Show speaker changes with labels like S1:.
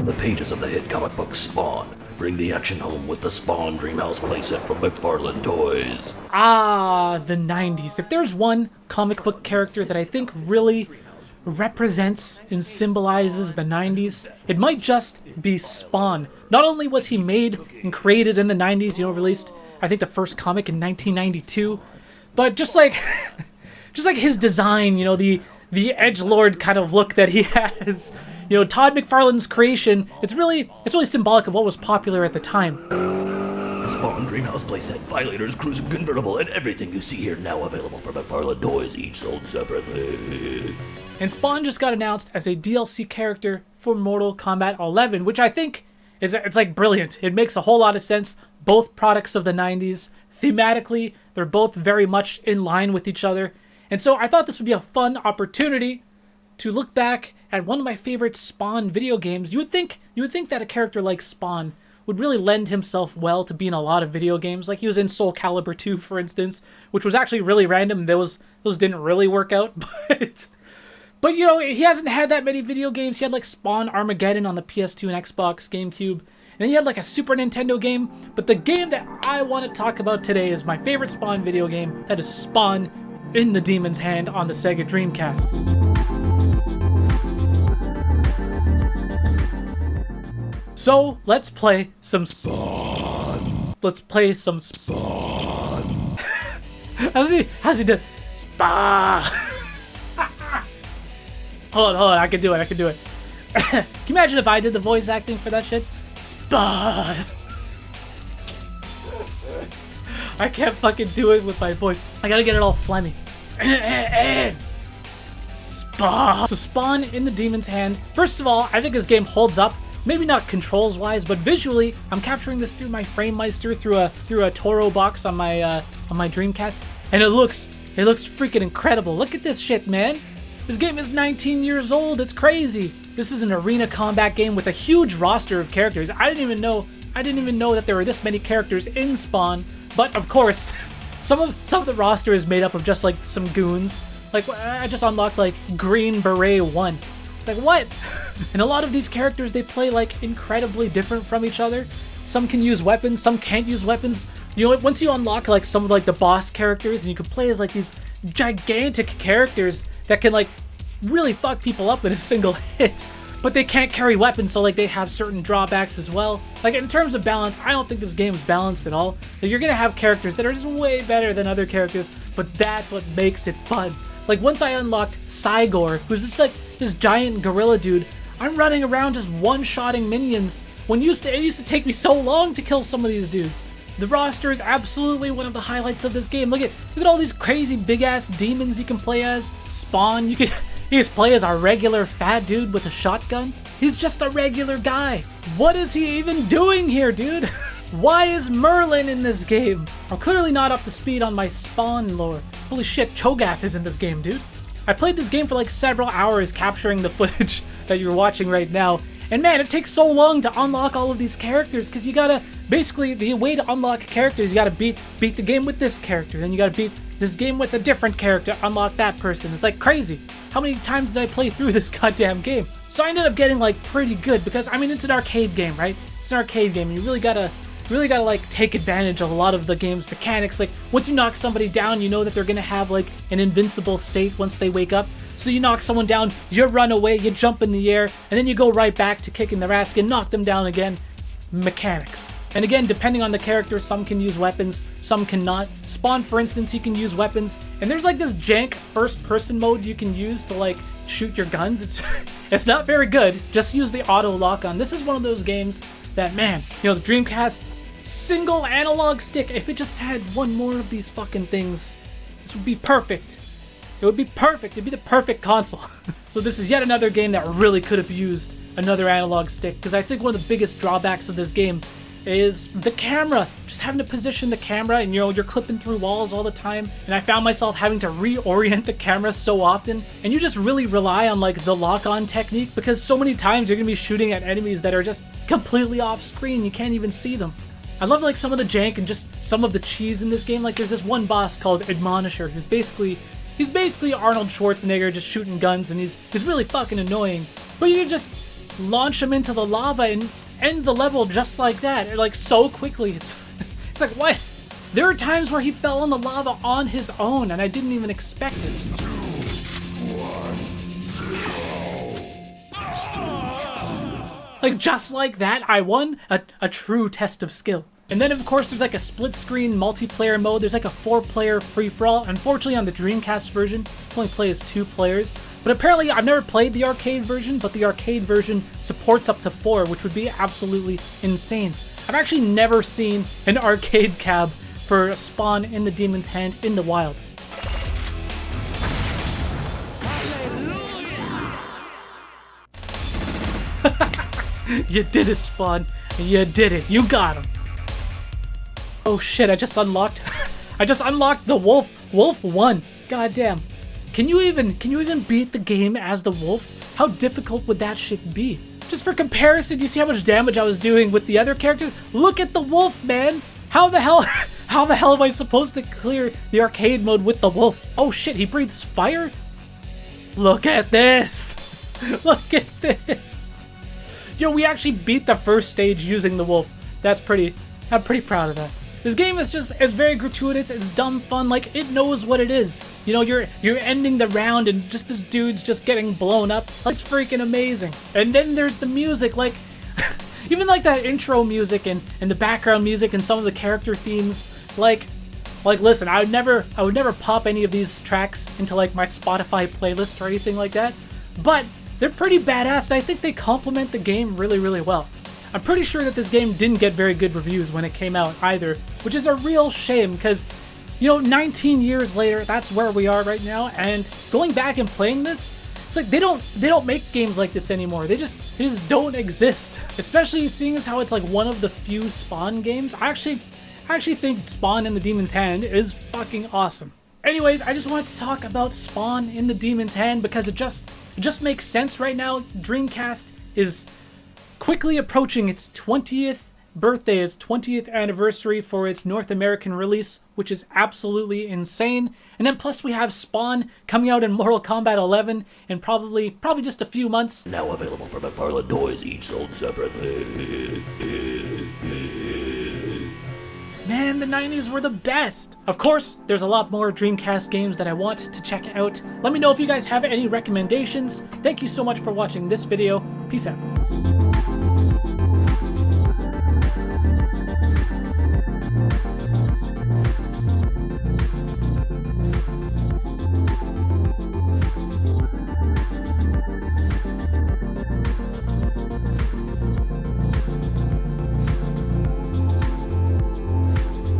S1: from the pages of the hit comic book Spawn. Bring the action home with the Spawn Dreamhouse playset from McFarlane Toys.
S2: Ah, the 90s. If there's one comic book character that I think really represents and symbolizes the 90s, it might just be Spawn. Not only was he made and created in the 90s, released, I think, the first comic in 1992, but just like his design, the edgelord kind of look that he has. Todd McFarlane's creation, it's really symbolic of what was popular at the time.
S1: Spawn Dreamhouse playset, Violators, Cruiser Convertible, and everything you see here now available from McFarlane Toys, each sold separately.
S2: And Spawn just got announced as a DLC character for Mortal Kombat 11, which I think it's like brilliant. It makes a whole lot of sense. Both products of the 90s. Thematically, they're both very much in line with each other. And so I thought this would be a fun opportunity to look back at one of my favorite Spawn video games. You would think that a character like Spawn would really lend himself well to be in a lot of video games. Like he was in Soul Calibur 2, for instance, which was actually really random. Those didn't really work out, but he hasn't had that many video games. He had like Spawn Armageddon on the PS2 and Xbox, GameCube. And then he had like a Super Nintendo game. But the game that I want to talk about today is my favorite Spawn video game. That is Spawn in the Demon's Hand on the Sega Dreamcast. So, let's play some Spawn. Let's play some Spawn. How's he do? Spawn. Hold on, I can do it. Can you imagine if I did the voice acting for that shit? Spawn. I can't fucking do it with my voice. I gotta get it all phlegmy. Spawn. So Spawn in the Demon's Hand. First of all, I think this game holds up. Maybe not controls wise, but visually, I'm capturing this through my framemeister through a Toro box on my Dreamcast, and it looks freaking incredible. Look at this shit, man. This game is 19 years old. It's crazy. This is an arena combat game with a huge roster of characters. I didn't even know that there were this many characters in Spawn. But of course, some of the roster is made up of just like some goons. Like I just unlocked like Green Beret 1. It's like, what? And a lot of these characters, they play like incredibly different from each other. Some can use weapons, some can't use weapons. Once you unlock like some of like the boss characters, and you can play as like these gigantic characters that can like really fuck people up in a single hit. But they can't carry weapons, so like they have certain drawbacks as well. Like in terms of balance, I don't think this game is balanced at all. Like, you're gonna have characters that are just way better than other characters, but that's what makes it fun. Like once I unlocked Cygor, who's just like this giant gorilla dude, I'm running around just one-shotting minions. When it used to take me so long to kill some of these dudes. The roster is absolutely one of the highlights of this game. Look at all these crazy big-ass demons you can play as. Spawn, you just play as a regular fat dude with a shotgun. He's just a regular guy. What is he even doing here, dude? Why is Merlin in this game? I'm clearly not up to speed on my Spawn lore. Holy shit, Cho'Gath is in this game, dude. I played this game for like several hours capturing the footage that you're watching right now. And man, it takes so long to unlock all of these characters because you gotta, basically, the way to unlock characters, you gotta beat the game with this character. Then you gotta beat this game with a different character, unlock that person. It's like crazy. How many times did I play through this goddamn game? So I ended up getting like pretty good because, I mean, it's an arcade game, right? It's an arcade game. And you really gotta like take advantage of a lot of the game's mechanics. Like once you knock somebody down, you know that they're gonna have like an invincible state once they wake up. So you knock someone down, you run away, you jump in the air, and then you go right back to kicking their ass and knock them down again. Mechanics. And again, depending on the character, some can use weapons, some cannot. Spawn, for instance, he can use weapons. And there's like this jank first-person mode you can use to like shoot your guns. It's not very good. Just use the auto lock-on. This is one of those games that, man, the Dreamcast, single analog stick, if it just had one more of these fucking things, this would be perfect. It would be perfect. It'd be the perfect console. So this is yet another game that really could have used another analog stick, because I think one of the biggest drawbacks of this game is the camera. Just having to position the camera, and you're clipping through walls all the time, and I found myself having to reorient the camera so often, and you just really rely on like the lock-on technique, because so many times you're gonna be shooting at enemies that are just completely off screen. You can't even see them. I love like some of the jank and just some of the cheese in this game. Like there's this one boss called Admonisher, who's basically Arnold Schwarzenegger just shooting guns, and he's really fucking annoying. But launch him into the lava and end the level just like that, like so quickly. It's like, what? There are times where he fell in the lava on his own and I didn't even expect it. Like just like that, I won a true test of skill. And then of course there's like a split screen multiplayer mode. There's like a 4-player free-for-all. Unfortunately on the Dreamcast version, it only plays 2 players. But apparently I've never played the arcade version, but the arcade version supports up to 4, which would be absolutely insane. I've actually never seen an arcade cab for Spawn in the Demon's Hand in the wild. You did it, Spawn. You did it. You got him. Oh shit, I just unlocked the wolf. Wolf 1. God damn. Can you even beat the game as the wolf? How difficult would that shit be? Just for comparison, do you see how much damage I was doing with the other characters? Look at the wolf, man. How the hell am I supposed to clear the arcade mode with the wolf? Oh shit, he breathes fire? Look at this. Look at this. Yo, we actually beat the first stage using the wolf. I'm pretty proud of that. This game is very gratuitous, it's dumb fun, like it knows what it is. You know, you're ending the round and just this dude's just getting blown up. It's freaking amazing. And then there's the music, like even like that intro music and the background music and some of the character themes, like listen, I would never pop any of these tracks into like my Spotify playlist or anything like that, but they're pretty badass and I think they complement the game really, really well. I'm pretty sure that this game didn't get very good reviews when it came out either, which is a real shame because, you know, 19 years later, that's where we are right now, and going back and playing this, it's like they don't make games like this anymore. They just don't exist. Especially seeing as how it's like one of the few Spawn games. I actually think Spawn in the Demon's Hand is fucking awesome. Anyways, I just wanted to talk about Spawn in the Demon's Hand because it just makes sense right now. Dreamcast is quickly approaching its 20th birthday, its 20th anniversary for its North American release, which is absolutely insane. And then plus we have Spawn coming out in Mortal Kombat 11 in probably just a few months.
S1: Now available from Parla Toys, each sold separately.
S2: Man, the 90s were the best! Of course, there's a lot more Dreamcast games that I want to check out. Let me know if you guys have any recommendations. Thank you so much for watching this video. Peace out.